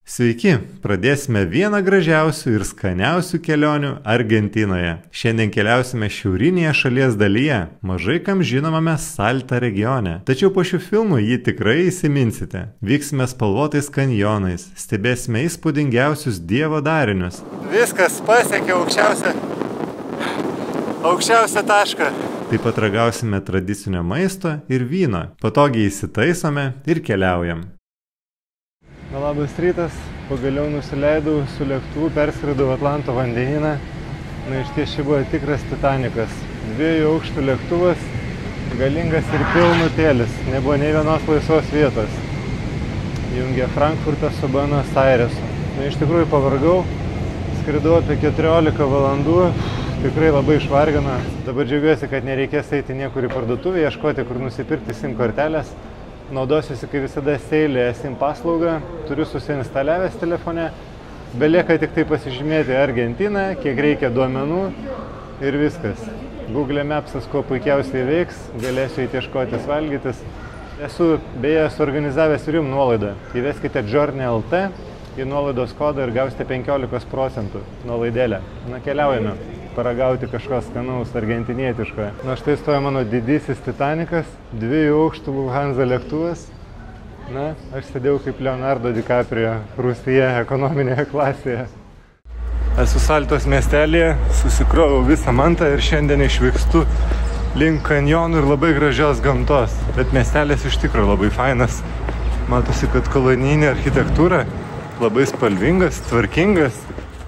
Sveiki, pradėsime vieną gražiausių ir skaniausių kelionių Argentinoje. Šiandien keliausime šiaurinėje šalies dalyje, mažai kam žinomame Salta regione. Tačiau po šių filmų jį tikrai įsiminsite. Vyksime spalvotais kanjonais, stebėsime įspūdingiausius Dievo darinius. Viskas pasiekė aukščiausią tašką. Taip pat ragausime tradicinio maisto ir vyno. Patogiai įsitaisome ir keliaujam. Labas rytas, pagaliau nusileidau su lėktuvu, perskridau Atlanto vandenyną. Iš čia buvo tikras Titanikas. 2 aukštų lėktuvas, galingas ir pilnutėlis, nebuvo nei vienos laisvos vietos. Jungė Frankfurtą su Buenos Airesu. Iš tikrųjų pavargau, skridau apie 14 valandų, tikrai labai išvargino. Dabar džiaugiuosi, kad nereikės eiti niekur į parduotuvę, ieškoti, kur nusipirkti SIM kortelės. Naudosiuosi, kaip visada, Seilė SIM paslaugą, turiu susiinstaliavęs telefone, belieka tik tai pasižymėti Argentiną, kiek reikia duomenų ir viskas. Google Maps'as kuo puikiausiai veiks, galėsiu įtieškotis valgytis. Esu beje suorganizavęs ir jums nuolaidą. Įveskite Journey.lt į nuolaidos kodą ir gausite 15% nuolaidėlę. Keliaujame paragauti kažko skanaus argentinietiško. Štai stoja mano didysis Titanikas, 2 aukštų Lufthansa lėktuvas. Aš sėdėjau kaip Leonardo DiCaprio rūsyje ekonominėje klasėje. Esu Saltos miestelėje, susikrovau visą mantą ir šiandien išvykstu link kanjonų ir labai gražios gamtos. Bet miestelis iš tikrųjų labai fainas. Matosi, kad kolonijinė architektūra labai spalvingas, tvarkingas.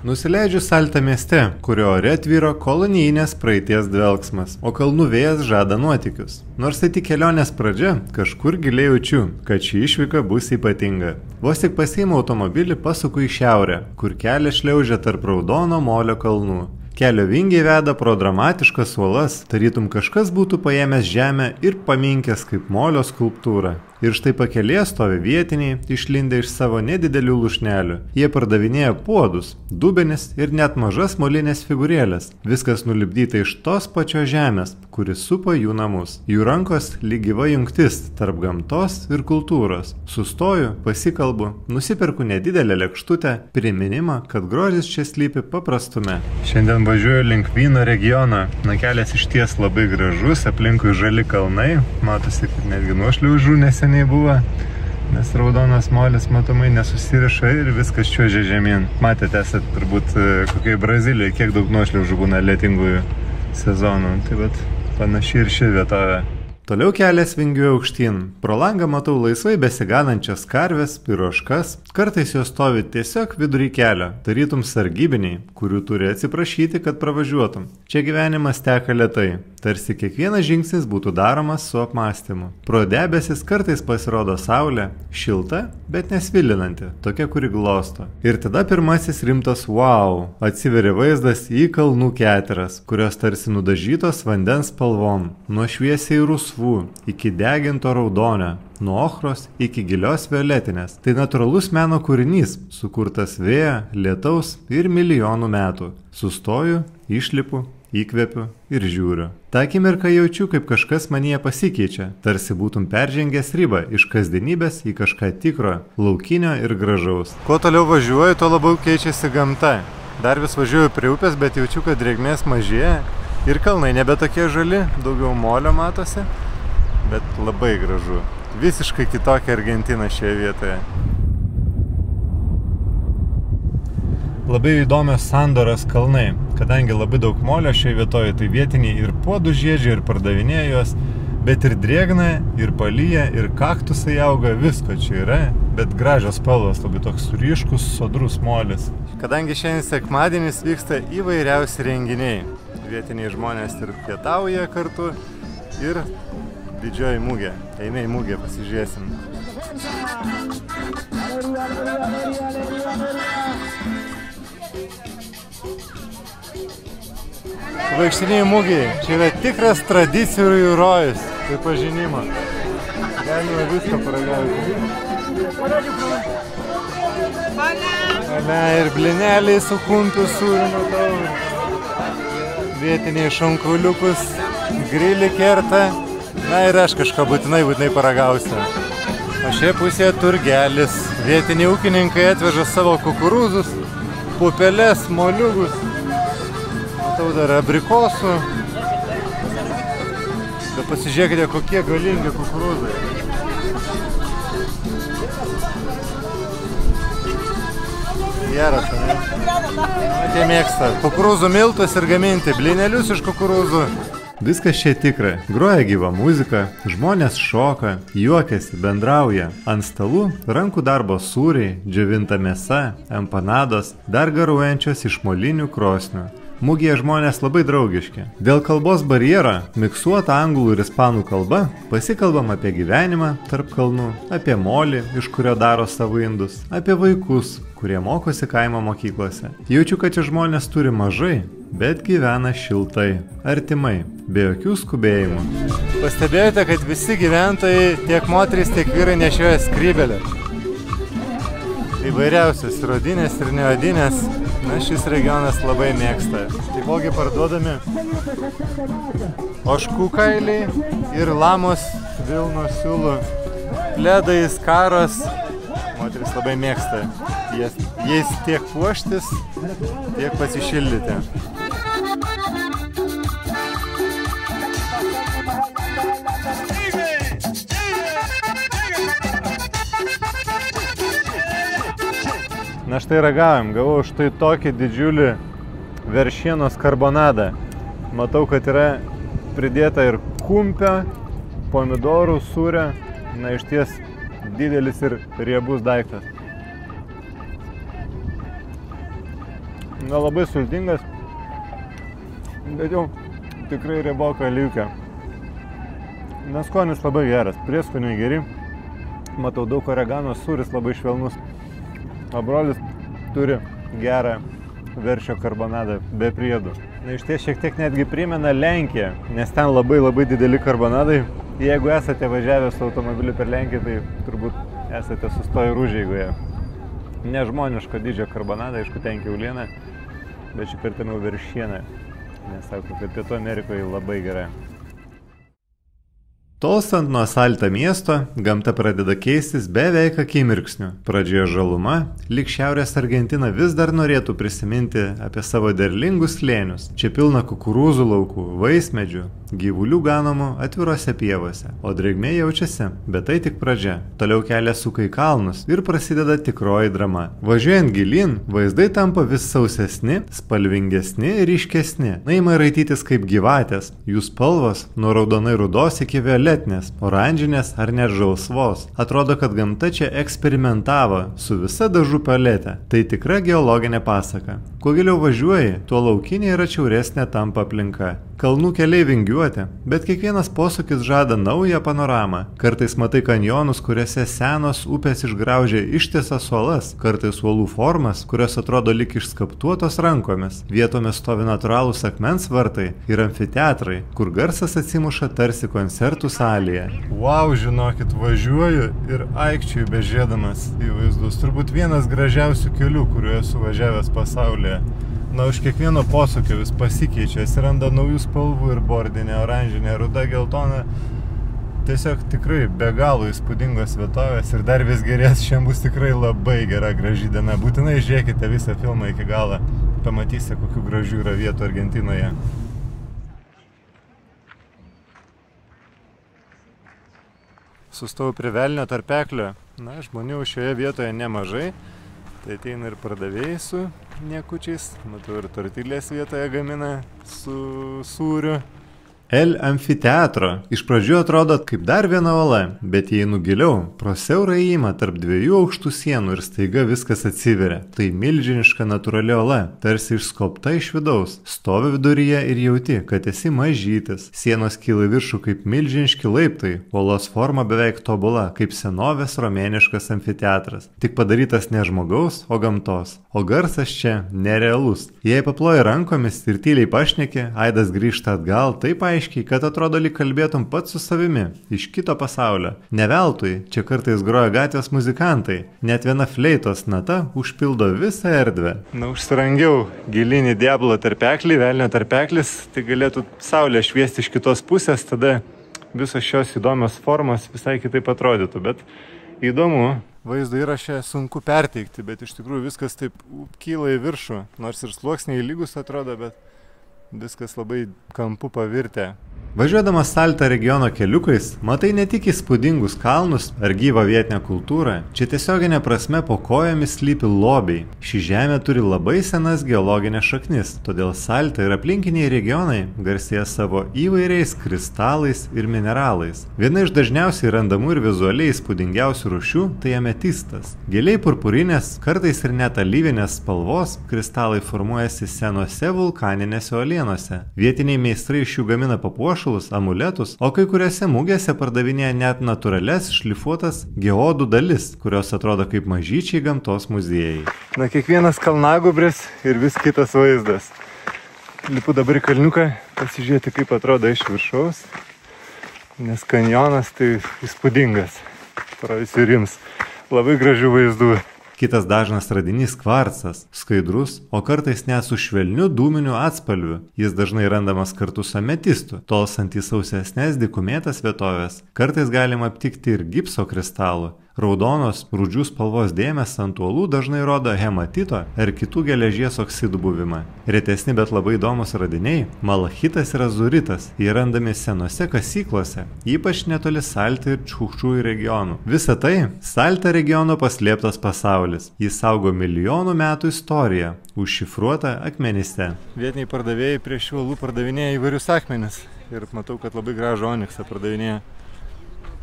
Nusileidžiu Salta mieste, kurio ore tvyro kolonijinės praeities dvelksmas, o kalnų vėjas žada nuotykius. Nors tai tik kelionės pradžia, kažkur giliai jaučiu, kad ši išvyka bus ypatinga. Vos tik pasiimu automobilį, pasuku į šiaurę, kur kelias šliaužia tarp raudono molio kalnų. Kelio vingiai veda pro dramatiškas uolas, tarytum kažkas būtų paėmęs žemę ir paminkęs kaip molio skulptūrą. Ir štai pakelėje stovi vietiniai, išlindę iš savo nedidelių lūšnelių. Jie pardavinėja puodus, dubenis ir net mažas molinės figūrėlės. Viskas nulipdyta iš tos pačios žemės, kuris supa jų namus. Jų rankos lyg gyva jungtis tarp gamtos ir kultūros. Sustoju, pasikalbu, nusiperku nedidelę lėkštutę, priminimą, kad grožis čia slypi paprastume. Šiandien važiuoju link Vyno regioną. Kelias išties labai gražus, aplinkui žali kalnai. Matosi, kad netgi nuošliaužų neseniai buvo, nes raudonas molis matomai nesusiriša ir viskas čiuožia žemyn. Matėte, esat turbūt kokiai Brazilijai, kiek daug nuošliaužų būna lietingųjų sezonų. Tai vat panaši ir ši vietovė. Toliau kelias vingiuoja aukštyn. Pro langą matau laisvai besiganančias karves, piroškas. Kartais jos stovi tiesiog vidury kelio, tarytum sargybiniai, kurių turi atsiprašyti, kad pravažiuotum. Čia gyvenimas teka lėtai, tarsi kiekvienas žingsnis būtų daromas su apmąstymu. Pro debesis kartais pasirodo saulė, šilta, bet nesvilinanti, tokia, kuri glosto. Ir tada pirmasis rimtas wow, atsiveria vaizdas į kalnų keteras, kurios tarsi nudažytos vandens spalvom, nuo šviesiai rusvų iki deginto raudonio, nuo ochros iki gilios violetinės. Tai natūralus meno kūrinys, sukurtas vėjo, lietaus ir milijonų metų. Sustoju, išlipu, įkvepiu ir žiūriu. Ta akimirka jaučiu, kaip kažkas manyje pasikeičia, tarsi būtum peržengęs ribą iš kasdienybės į kažką tikro, laukinio ir gražaus. Kuo toliau važiuoju, tuo labiau keičiasi gamta. Dar vis važiuoju prie upės, bet jaučiu, kad drėgmės mažėja ir kalnai nebe tokie žali, daugiau molio matosi, bet labai gražu. Visiškai kitokia Argentina šioje vietoje. Labai įdomios Sandoros kalnai, kadangi labai daug molio šioje vietoje, tai vietiniai ir puodų žiedžia, ir pardavinėja juos, bet ir drėgna, ir palyja, ir kaktusai auga, visko čia yra, bet gražios spalvos, labai toks ryškus, sodrus molis. Kadangi šiandien sekmadienis vyksta įvairiausi renginiai, vietiniai žmonės ir pietauja kartu, ir didžioji mugė. Eime į mugę, pasižiūrėsim. Vaikštinėjai mugėje. Čia yra tikras tradicijų rojus, tai pažinimo. Galima viską paragauti. Ir blineliai su kumpiu sūriu matau. Vietiniai šonkauliukus, grilį kerta. Ir aš kažką būtinai paragausiu. O šioje pusėje turgelis, Vietiniai ūkininkai atveža savo kukurūzus, pupeles, moliūgus. Matau dar abrikosų. Bet pasižiūrėkite, kokie galingi kukurūzai. Geras, ne? Tie mėgsta kukurūzų miltus ir gaminti blinelius iš kukurūzų. Viskas čia tikra. Groja gyva muzika, žmonės šoka, juokiasi, bendrauja. Ant stalų rankų darbo sūriai, džiovinta mėsa, empanados, dar garuojančios iš molinių krosnių. Mugėje žmonės labai draugiški. Dėl kalbos barjero, miksuota anglų ir ispanų kalba, pasikalbam apie gyvenimą tarp kalnų, apie molį, iš kurio daro savo indus, apie vaikus, kurie mokosi kaimo mokyklose. Jaučiu, kad čia žmonės turi mažai, bet gyvena šiltai, artimai, be jokių skubėjimų. Pastebėjote, kad visi gyventojai, tiek moterys, tiek vyrai nešioja skrybelę. Įvairiausios ir odinės, ir neodinės. Na, šis regionas labai mėgsta. Taipogi parduodami ožkų kailiai ir lamos vilnos siūlų, pledai, skaros. Moteris labai mėgsta jais tiek puoštis, tiek pasišildyti. Na štai ragavom, gavau štai tokį didžiulį veršienos karbonadą. Matau, kad yra pridėta ir kumpio, pomidorų, sūrio. Na išties didelis ir riebus daiktas. Na labai sultingas, bet jau tikrai rieboka liukia. Na skonis labai geras, prieskoniai geri. Matau daug oregano, sūris labai švelnus. O brolis turi gerą veršio karbonadą be priedų. Na iš ties šiek tiek netgi primena Lenkiją, nes ten labai dideli karbonadai. Jeigu esate važiavę su automobiliu per Lenkiją, tai turbūt esate sustoję Užeigoje. Nežmoniško dydžio karbonadą, aišku, ten kiauliena, bet šį kartą jau veršiena, nes sako, kad Pietų Amerikoje labai gerai. Tolstant nuo Salta miesto, gamta pradeda keistis beveik akimirksniu. Pradžioje žaluma, lyg Šiaurės Argentina vis dar norėtų prisiminti apie savo derlingus slėnius. Čia pilna kukurūzų laukų, vaismedžių, gyvulių ganomų atvirose pievose, o drėgmė jaučiasi, bet tai tik pradžia. Toliau kelias suka į kalnus ir prasideda tikroji drama. Važiuojant gilyn, vaizdai tampa vis sausesni, spalvingesni ir ryškesni. Naima raitytis kaip gyvatės, jų spalvos nuo raudonai rudos iki violetinės, oranžinės ar net žalsvos. Atrodo, kad gamta čia eksperimentavo su visa dažų paletė. Tai tikra geologinė pasaka. Kuo giliau važiuoji, tuo laukinė ir atšiauresnė tampa aplinka. Kalnų keliai vingiuoti, bet kiekvienas posūkis žada naują panoramą. Kartais matai kanjonus, kuriuose senos upės išgraužia ištisas uolas, kartais uolų formas, kurios atrodo lyg išskaptuotos rankomis. Vietomis stovi natūralūs akmens vartai ir amfiteatrai, kur garsas atsimuša tarsi koncertų salėje. Wow, žinokit, važiuoju ir aikčiuju bežiūrėdamas į vaizdus. Turbūt vienas gražiausių kelių, kuriuo esu važiavęs pasaulyje. Na, už kiekvieno posūkio vis pasikeičia, atsiranda naujų spalvų ir bordinė, oranžinė, ruda, geltona. Tiesiog tikrai be galo įspūdingos vietovės ir dar vis gerės, šiandien bus tikrai labai gera, graži diena. Būtinai žiūrėkite visą filmą iki galo, pamatysite, kokių gražių yra vietų Argentinoje. Sustojau prie Velnio tarpeklio. Na, žmonių šioje vietoje nemažai. Tai ateina ir pardavėjai su niekučiais. Matau, ir tortilės vietoje gamina su sūriu. El Amfiteatro. Iš pradžių atrodo kaip dar viena ola, bet jei nugiliau, pro siaurą įėjimą tarp dviejų aukštų sienų ir staiga viskas atsiveria. Tai milžiniška natūrali ola, tarsi išskobta iš vidaus. Stovi viduryje ir jauti, kad esi mažytis. Sienos kyla viršų kaip milžiniški laiptai, olos forma beveik tobula, kaip senovės romėniškas amfiteatras. Tik padarytas ne žmogaus, o gamtos. O garsas čia nerealus. Jei paploji rankomis ir tyliai pašneki, aidas grįžta atgal, taip aiškiai, kad atrodo lyg kalbėtum pats su savimi, iš kito pasaulio. Ne veltui, čia kartais groja gatvės muzikantai. Net viena fleitos nata užpildo visą erdvę. Na, užsirangiau gilinį Diablo tarpeklį, Velnio tarpeklis, tai galėtų saulė šviesti iš kitos pusės, tada visos šios įdomios formos visai kitaip atrodytų. Bet įdomu, vaizdo įraše sunku perteikti, bet iš tikrųjų viskas taip kyla į viršų, nors ir sluoksniai lygus atrodo, bet viskas labai kampu pavirtę. Važiuodamas Salto regiono keliukais, matai ne tik įspūdingus kalnus ar gyvą vietinę kultūrą, čia tiesioginė prasme po kojomis slypi lobiai. Ši žemė turi labai senas geologinės šaknis, todėl Salto ir aplinkiniai regionai garsėja savo įvairiais kristalais ir mineralais. Viena iš dažniausiai randamų ir vizualiai įspūdingiausių rūšių tai ametistas. Giliai purpurinės, kartais ir net alyvinės spalvos kristalai formuojasi senose vulkaninėse uolienose. Vietiniai meistrai iš jų gamina papuošalus, amuletus, o kai kuriuose mugėse pardavinėja net natūrales šlifuotas geodų dalis, kurios atrodo kaip mažyčiai gamtos muziejai. Na, kiekvienas kalnagūbris ir vis kitas vaizdas. Lipu dabar į kalniuką pasižiūrėti, kaip atrodo iš viršaus, nes kanjonas tai įspūdingas. Parodysiu ir jums labai gražių vaizdų. Kitas dažnas radinys – kvarcas, skaidrus, o kartais net su švelniu dūminiu atspalviu. Jis dažnai randamas kartu su ametistu, tolstant į sausesnes dykumėtas vietovės. Kartais galima aptikti ir gipso kristalų. Raudonos, rūdžių spalvos dėmės ant uolų dažnai rodo hematito ar kitų geležies oksidų buvimą. Retesni, bet labai įdomus radiniai – malachitas ir azuritas. Jie randami senose kasyklose, ypač netoli Salto ir Čukčui regionų. Visa tai – Salto regiono paslėptas pasaulis. Jis saugo milijonų metų istoriją, užšifruota akmenyse. Vietiniai pardavėjai prie šių uolų pardavinėja įvairius akmenis. Ir matau, kad labai gražų oniksą pardavinėja.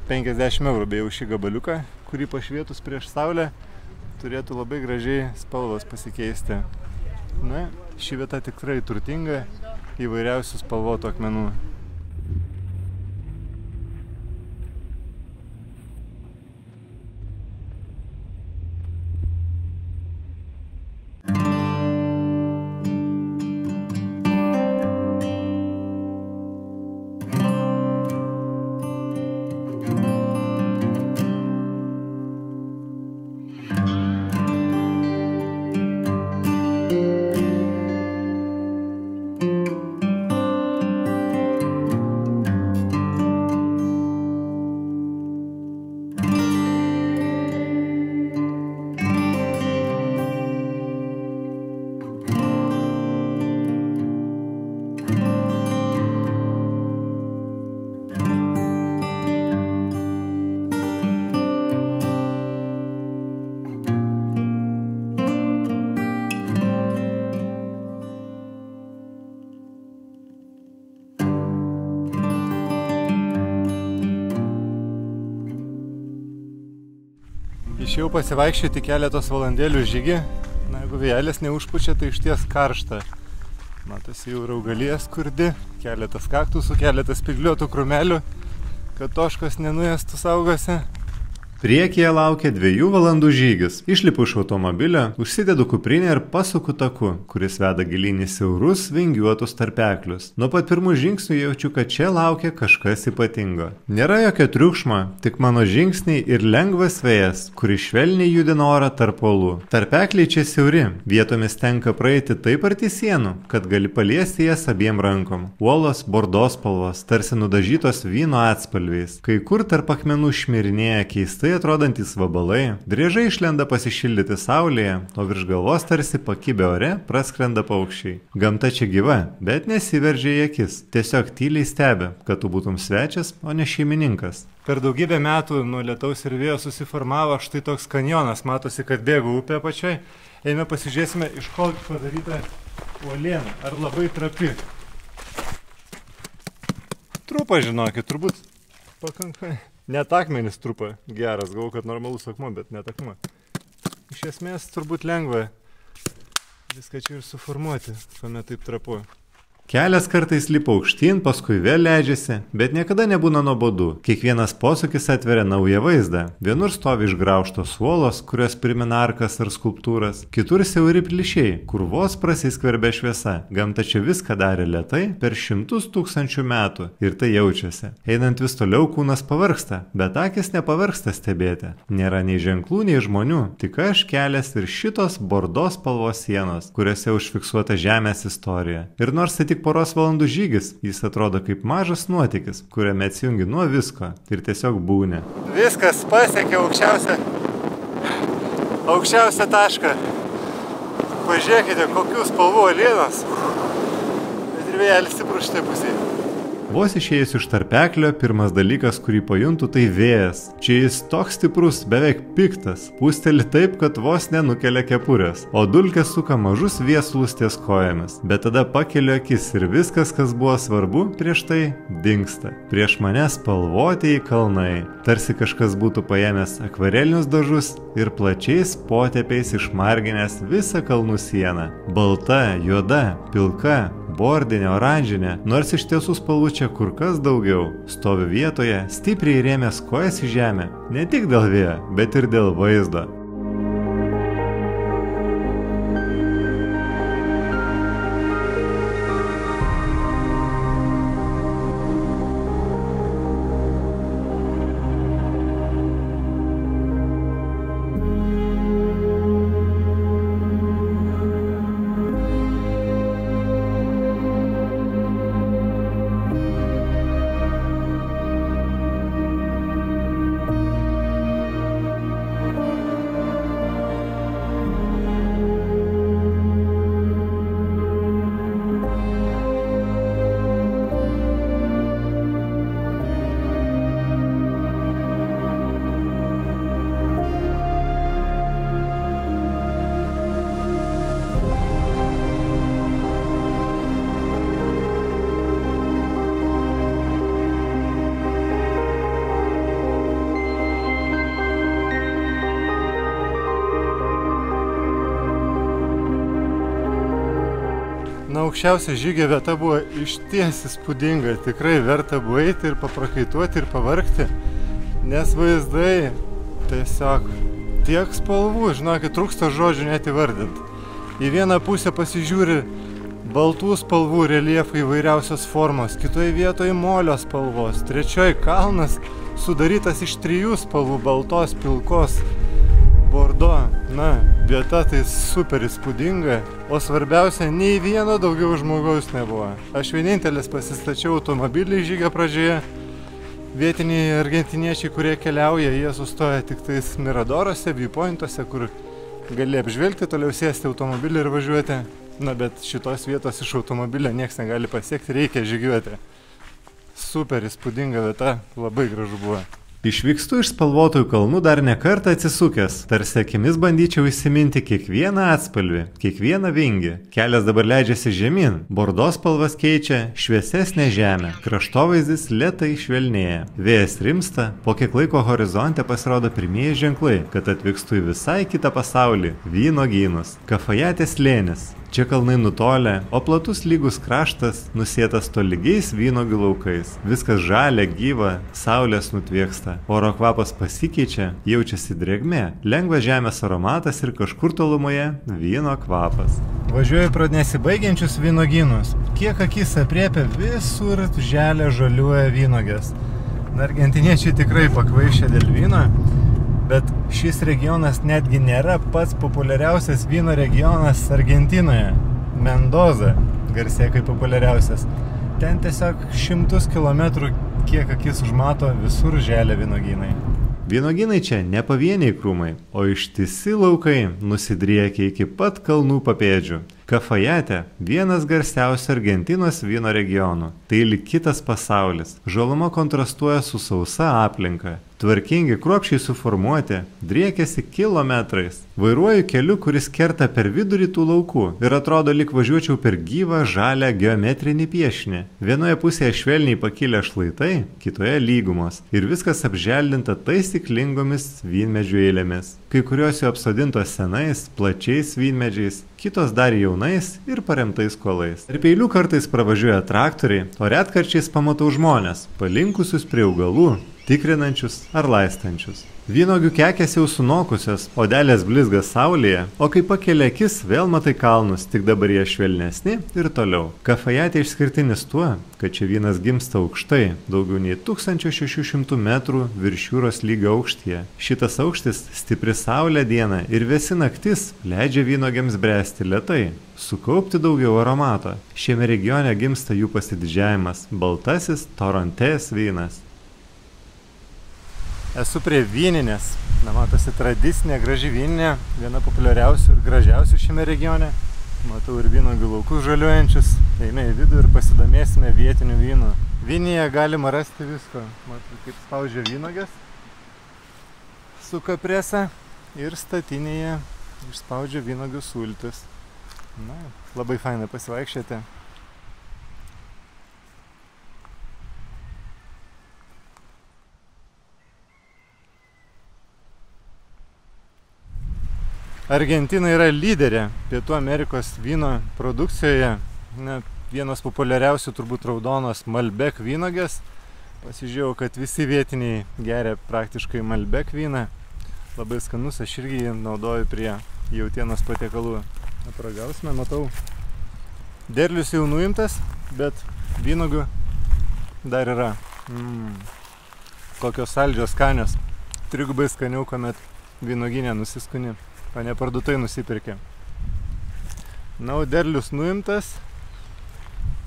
50 eurų beje už šį gabaliuką, kurį pašvietus prieš saulę turėtų labai gražiai spalvos pasikeisti. Na, ši vieta tikrai turtinga įvairiausių spalvotų akmenų. Išėjau pasivaikščioti keletos valandėlių žygį. Na, jeigu vėjelis neužpučia, tai išties karšta. Matosi jau ir augalija skurdi, keletas kaktusų, keletas spygliuotų krūmelių, kad ožkos nenuėstų saugose. Priekyje laukia 2 valandų žygis. Išlipu iš automobilio, užsidedu kuprinę ir pasuku taku, kuris veda gilyn į siaurus, vingiuotus tarpeklius. Nuo pat pirmų žingsnių jaučiu, kad čia laukia kažkas ypatingo. Nėra jokio triukšmo, tik mano žingsniai ir lengvas vėjas, kuris švelniai judina orą tarp uolų. Tarpekliai čia siauri, vietomis tenka praeiti taip arti sienų, kad gali paliesti jas abiem rankom. Uolos bordos spalvos, tarsi nudažytos vyno atspalviais. Kai kur tarp akmenų šmirinėja keistai atrodantys vabalai, driežai išlenda pasišildyti saulėje, o virš galvos tarsi pakibę ore praskrenda paukščiai. Gamta čia gyva, bet nesiveržia į akis, tiesiog tyliai stebi, kad tu būtum svečias, o ne šeimininkas. Per daugybę metų nuo lietaus ir vėjo susiformavo štai toks kanjonas, matosi, kad bėga upė apačioj. Eime pasižiūrėsime, iš ko padaryta uoliena, ar labai trapi. Trupa, žinokit, turbūt pakankamai. Net akmenis trupa geras, galvoju, kad normalus akmuo, bet net akmuo. Iš esmės turbūt lengva viską čia ir suformuoti, kuomet taip trapu. Kelias kartais lipa aukštyn, paskui vėl leidžiasi, bet niekada nebūna nuobodu. Kiekvienas posūkis atveria naują vaizdą. Vienur stovi išgraužtos uolos, kurios primena arkas ar skulptūras, kitur siauri plyšiai, kur vos prasiskverbia šviesa. Gamta čia viską darė lėtai per 100 000 metų ir tai jaučiasi. Einant vis toliau kūnas pavargsta, bet akis nepavargsta stebėti. Nėra nei ženklų, nei žmonių, tik aš, kelias ir šitos bordos spalvos sienos, kuriuose užfiksuota žemės istorija. Ir nors tai tik poros valandų žygis, jis atrodo kaip mažas nuotykis, kuriame atsijungi nuo visko ir tiesiog būni. Viskas pasiekė aukščiausią aukščiausią tašką. Pažiūrėkite, kokių spalvų uolienos. Bet ir vėjelis stiprus šitai pusėje. Vos išėjus iš tarpeklio, pirmas dalykas, kurį pajuntu, tai vėjas. Čia jis toks stiprus, beveik piktas. Pūsteli taip, kad vos nenukelia kepurės, o dulkės suka mažus viesulus ties kojomis. Bet tada pakeliu akis ir viskas, kas buvo svarbu, prieš tai dingsta. Prieš mane spalvotieji kalnai. Tarsi kažkas būtų paėmęs akvarelinius dažus ir plačiais potėpiais išmarginęs visą kalnų sieną. Balta, juoda, pilka, bordinė, oranžinė, nors iš tiesų spalvų čia kur kas daugiau. Stoviu vietoje, stipriai rėmęs kojas į žemę, ne tik dėl vėjo, bet ir dėl vaizdo. Aukščiausia žygio vieta buvo išties įspūdinga, tikrai verta buvo eiti ir paprakaituoti ir pavargti, nes vaizdai tiesiog tiek spalvų, žinokit, trūksta žodžių net įvardinti. Į vieną pusę pasižiūri baltų spalvų reljefai įvairiausios formos, kitoje vietoje molio spalvos, trečioje kalnas sudarytas iš 3 spalvų - baltos, pilkos, bordo. Na, vieta tai super įspūdinga, o svarbiausia, nei vieno daugiau žmogaus nebuvo. Aš vienintelis pasistačiau automobilį žygio pradžioje. Vietiniai argentiniečiai, kurie keliauja, jie sustoja tik tais Miradorose, viewpointuose, kur gali apžvelgti, toliau sėsti automobilį ir važiuoti. Na, bet šitos vietos iš automobilio nieks negali pasiekti, reikia žygiuoti. Super įspūdinga vieta, labai gražu buvo. Išvykstu iš spalvotųjų kalnų dar ne kartą atsisukęs, tarsi akimis bandyčiau įsiminti kiekvieną atspalvį, kiekvieną vingį. Kelias dabar leidžiasi žemyn, bordo spalvas keičia šviesesnė žemė, kraštovaizdis lėtai švelnėja. Vėjas rimsta, po kiek laiko horizonte pasirodo pirmieji ženklai, kad atvykstu į visai kitą pasaulį - vynuogynus. Kafajatės slėnis. Čia kalnai nutolę, o platus lygus kraštas nusėtas tolygiais vynuogių laukais. Viskas žalia, gyva, saulės nutvieksta. Oro kvapas pasikeičia, jaučiasi drėgmė, lengvas žemės aromatas ir kažkur tolumoje vyno kvapas. Važiuoju pro nesibaigiančius vynuogynus. Kiek akis apriepia, visur žalia žaliuoja vynuogės. Argentiniečiai tikrai pakvaišę dėl vyno. Bet šis regionas netgi nėra pats populiariausias vyno regionas Argentinoje. Mendoza garsėja kaip populiariausias. Ten tiesiog 100 kilometrų, kiek akis užmato, visur želia vynuogynai. Vynuogynai čia ne pavieniai krūmai, o ištisi laukai nusidriekia iki pat kalnų papėdžių. Kafajatė – vienas garsiausių Argentinos vyno regionų. Tai lyg kitas pasaulis. Žaluma kontrastuoja su sausa aplinka. Tvarkingi, kruopščiai suformuoti, driekiasi kilometrais. Vairuoju keliu, kuris kerta per vidurį tų laukų ir atrodo lyg važiuočiau per gyvą žalią geometrinį piešinį. Vienoje pusėje švelniai pakilę šlaitai, kitoje lygumos. Ir viskas apželdinta taisyklingomis vynmedžių eilėmis. Kai kurios jau apsodintos senais, plačiais vynmedžiais, kitos dar jaunais ir paremtais kuolais. Ir peilių kartais pravažiuoja traktoriai, o retkarčiais pamatau žmonės, palinkusius prie augalų, tikrinančius ar laistančius. Vynuogių kekės jau sunokusios, odelės blizga saulėje, o kai pakelia akis, vėl matai kalnus, tik dabar jie švelnesni ir toliau. Kafajatė išskirtinis tuo, kad čia vynas gimsta aukštai, daugiau nei 1600 metrų virš jūros lygio aukštyje. Šitas aukštis stipri saulė dieną ir vėsi naktis leidžia vynuogėms bręsti lėtai, sukaupti daugiau aromato. Šiame regione gimsta jų pasididžiavimas – baltasis Torrontés vynas. Esu prie vyninės. Na, matosi tradicinė, graži vyninė, viena populiariausių ir gražiausių šiame regione. Matau ir vynuogių laukus žaliuojančius. Eime į vidų ir pasidomėsime vietinių vynų. Vyninėje galima rasti visko. Matau, kaip spaudžia vynuogės. Suka presą ir statinėje išspaudžia vynuogių sultis. Na, labai faina pasivaikščioti. Argentina yra lyderė Pietų Amerikos vyno produkcijoje. Vienas populiariausių turbūt raudonos Malbec vynuogės. Pasižiūrėjau, kad visi vietiniai geria praktiškai Malbec vyną. Labai skanus, aš irgi jį naudoju prie jautienos patiekalų. Apragausime, matau. Derlius jau nuimtas, bet vynuogių dar yra. Kokios saldžios skanios. Trigubai skaniau, kuomet vynuoginė nusiskuni. O ne parduotuvėje nusipirkė. Na, o derlius nuimtas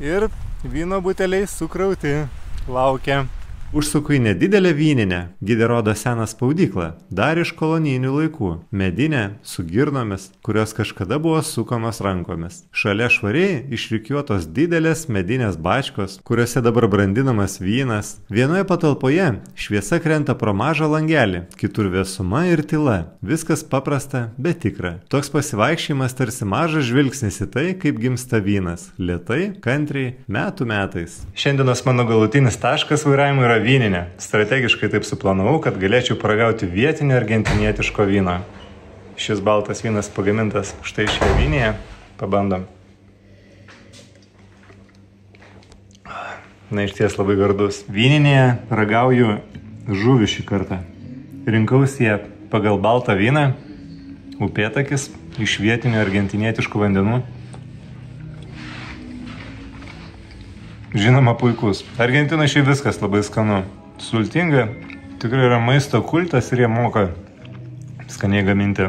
ir vyno buteliai sukrauti. Laukia. Užsuku į nedidelę vyninę. Gidė rodo seną spaudyklą, dar iš kolonijinių laikų. Medinė, su girnomis, kurios kažkada buvo sukamos rankomis. Šalia švariai išrikiuotos didelės medinės bačkos, kuriuose dabar brandinamas vynas. Vienoje patalpoje šviesa krenta pro mažą langelį, kitur vėsuma ir tyla. Viskas paprasta, bet tikra. Toks pasivaikščiojimas tarsi mažas žvilgsnis į tai, kaip gimsta vynas. Lėtai, kantriai, metų metais. Šiandienos mano galutinis taškas vairavimo yra vyninė. Strategiškai taip suplanavau, kad galėčiau paragauti vietinio argentinietiško vyno. Šis baltas vynas pagamintas štai šioje vynėje. Pabandom. Na, išties labai gardus. Vyninėje ragauju žuvį šį kartą. Rinkausi ją pagal baltą vyną, upėtakis iš vietinių argentinietiškų vandenų. Žinoma, puikus. Argentina šiaip viskas labai skanu. Sultinga, tikrai yra maisto kultas ir jie moka skaniai gaminti.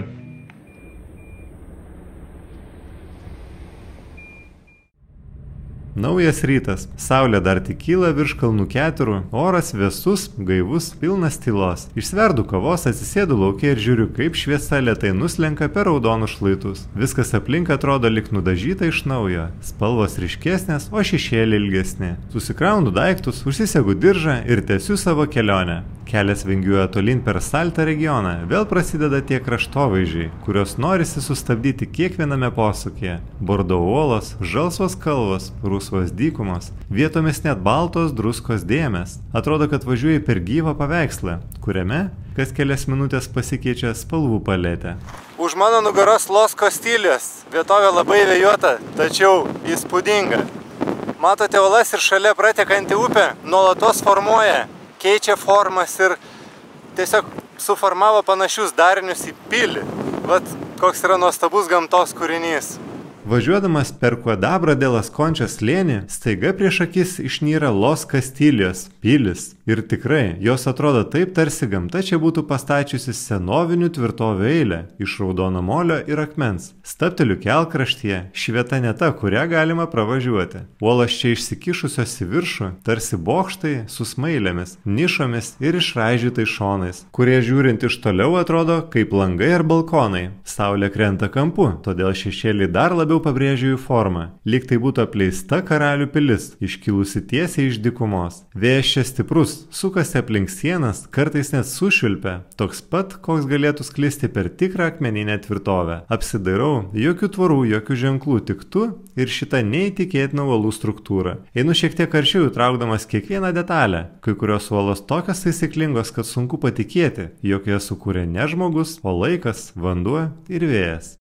Naujas rytas. Saulė dar tik kyla virš kalnų keterų, oras vėsus, gaivus, pilnas tylos. Išsverdu kavos, atsisėdu lauke ir žiūriu, kaip šviesa lėtai nuslenka per raudonus šlaitus. Viskas aplink atrodo lyg nudažyta iš naujo. Spalvos ryškesnės, o šešėliai ilgesni. Susikraunu daiktus, užsisegu diržą ir tęsiu savo kelionę. Kelias vingiuoja tolyn per Salta regioną. Vėl prasideda tie kraštovaizdžiai, kuriuos norisi sustabdyti kiekviename posūkyje. Bordo uolos, žalsvos kalvos, rusvos dykumos, vietomis net baltos druskos dėmės. Atrodo, kad važiuoji per gyvą paveikslą, kuriame kas kelias minutės pasikeičia spalvų paletė. Už mano nugaros Los Castillos. Vietovė labai vėjuota, tačiau įspūdinga. Matote uolas ir šalia pratekanti upė nuolatos formuoja, keičia formas ir tiesiog suformavo panašius darinius į pilį. Vat koks yra nuostabus gamtos kūrinys. Važiuodamas per Cuadabra de las Conchas slėnį, staiga prieš akis išnyra Los Castillos pilis. Ir tikrai, jos atrodo taip, tarsi gamta čia būtų pastačiusi senovinių tvirtovių eilę iš raudono molio ir akmens. Stabteliu kelkraštyje, ši vieta ne ta, kurią galima pravažiuoti. Uolos čia išsikišusios į viršų, tarsi bokštai su smailėmis, nišomis ir išraižytais šonais, kurie žiūrint iš toliau atrodo kaip langai ar balkonai. Saulė krenta kampu, todėl šešėliai dar labiau pabrėžia jų formą. Lyg tai būtų apleista karalių pilis, iškilusi tiesiai iš dykumos. Vėjas čia stiprus, sukasi aplink sienas, kartais net sušvilpia, toks pat, koks galėtų sklisti per tikrą akmeninę tvirtovę. Apsidairau, jokių tvorų, jokių ženklų, tik tu ir šita neįtikėtina uolų struktūra. Einu šiek tiek arčiau, įtraukdamas kiekvieną detalę. Kai kurios uolos tokios taisyklingos, kad sunku patikėti, jog jas sukūrė ne žmogus, o laikas, vanduo ir vėjas.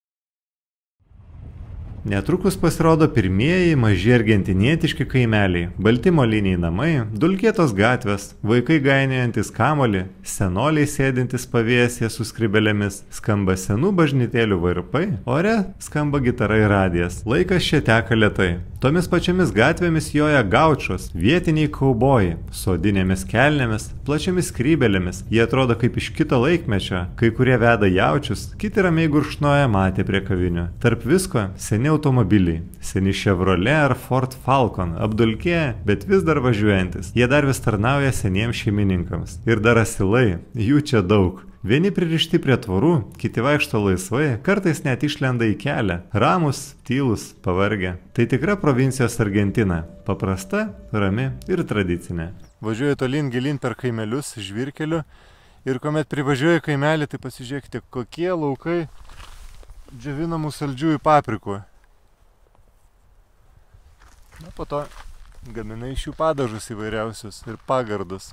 Netrukus pasirodo pirmieji maži argentinietiški kaimeliai, balti moliniai namai, dulkėtos gatvės, vaikai gainiojantis kamolį, senoliai sėdintis pavėsyje su skrybelėmis, skamba senų bažnytėlių varpai, ore skamba gitara ir radijas. Laikas čia teka lėtai. Tomis pačiamis gatvėmis joja gaučos, vietiniai kaubojai, su odinėmis kelnėmis, plačiamis skrybelėmis. Jie atrodo kaip iš kito laikmečio, kai kurie veda jaučius, kiti ramiai gurkšnoja matę prie kavinių. Tarp visko seni automobiliai, seni Chevrolet ar Ford Falcon, apdulkėję, bet vis dar važiuojantis. Jie dar vis tarnauja seniems šeimininkams. Ir dar asilai, jų čia daug. Vieni pririšti prie tvorų, kiti vaikšto laisvai, kartais net išlenda į kelią. Ramus, tylus, pavargę. Tai tikra provincijos Argentina. Paprasta, rami ir tradicinė. Važiuoju tolyn gilin per kaimelius, žvyrkeliu. Ir kuomet privažiuoju kaimelį, tai pasižiūrėkite, kokie laukai džiovinamų saldžiųjų paprikų. Na, po to gamina iš jų padažus įvairiausius ir pagardus.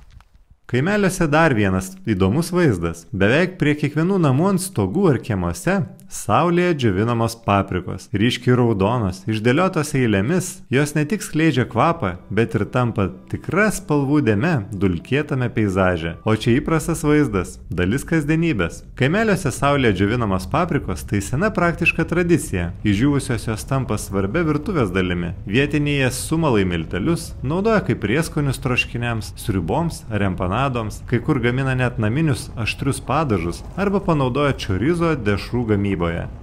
Kaimeliuose dar vienas įdomus vaizdas. Beveik prie kiekvienų namų ant stogų ar kiemuose saulėje džiovinamos paprikos. Ryškiai raudonos, išdėliotos eilėmis, jos ne tik skleidžia kvapą, bet ir tampa tikra spalvų dėme dulkėtame peizaže. O čia įprastas vaizdas, dalis kasdienybės. Kaimeliuose saulėje džiovinamos paprikos tai sena praktiška tradicija. Išdžiūvusios jos tampa svarbia virtuvės dalimi. Vietiniai jas sumala į miltelius, naudoja kaip prieskonius troškiniams, sriuboms ar empanadoms, kai kur gamina net naminius aštrius padažus arba panaudoja čorizo dešrų gamyboje.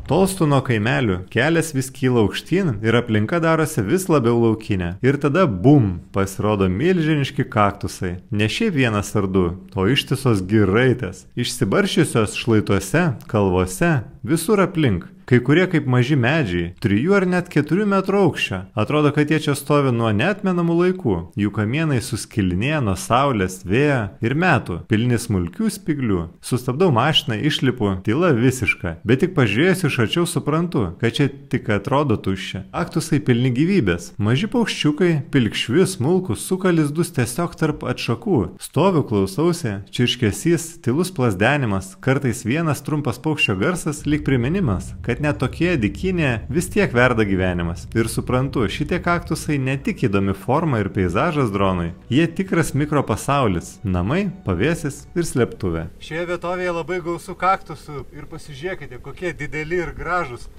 Tolstu nuo kaimelių, kelias vis kyla aukštyn ir aplinka darosi vis labiau laukinė. Ir tada bum, pasirodo milžiniški kaktusai. Ne šiaip vienas ar du, o ištisos giraitės, išsibaršiusios šlaituose, kalvose, visur aplink. Kai kurie kaip maži medžiai, 3 ar net 4 metrų aukščio. Atrodo, kad jie čia stovi nuo neatmenamų laikų. Jų kamienai suskilinėja nuo saulės, vėjo ir metų, pilni smulkių spiglių. Sustabdau mašiną, išlipu, tyla visiška. Bet tik pažiūrėjus iš arčiau suprantu, kad čia tik atrodo tuščia. Kaktusai pilni gyvybės. Maži paukščiukai, pilkšvi, smulkus, suka lizdus tiesiog tarp atšakų. Stoviu, klausausi, čirškesys, tylus plazdenimas, kartais vienas trumpas paukščio garsas lyg priminimas, kad net tokie dykinė vis tiek verda gyvenimas. Ir suprantu, šitie kaktusai ne tik įdomi forma ir peizažas dronui, jie tikras mikropasaulis, namai, pavėsis ir slėptuvė. Šioje vietovėje labai gausu kaktusų ir pasižiūrėkite, kokie dideli ir gražus.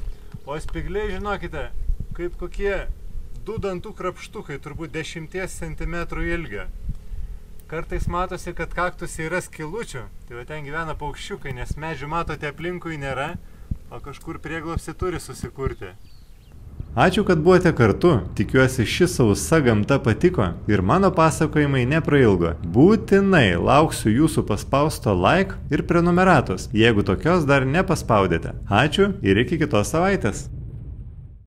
O spigliai, žinokite, kaip kokie 2 dantų krapštukai, turbūt 10 cm ilgio. Kartais matosi, kad kaktusai yra skylučių, tai va ten gyvena paukščiukai, nes medžių matote aplinkui nėra, o kažkur prieglobstį turi susikurti. Ačiū, kad buvote kartu. Tikiuosi, ši sausa gamta patiko ir mano pasakojimai neprailgo. Būtinai lauksiu jūsų paspausto like ir prenumeratos, jeigu tokios dar nepaspaudėte. Ačiū ir iki kitos savaitės.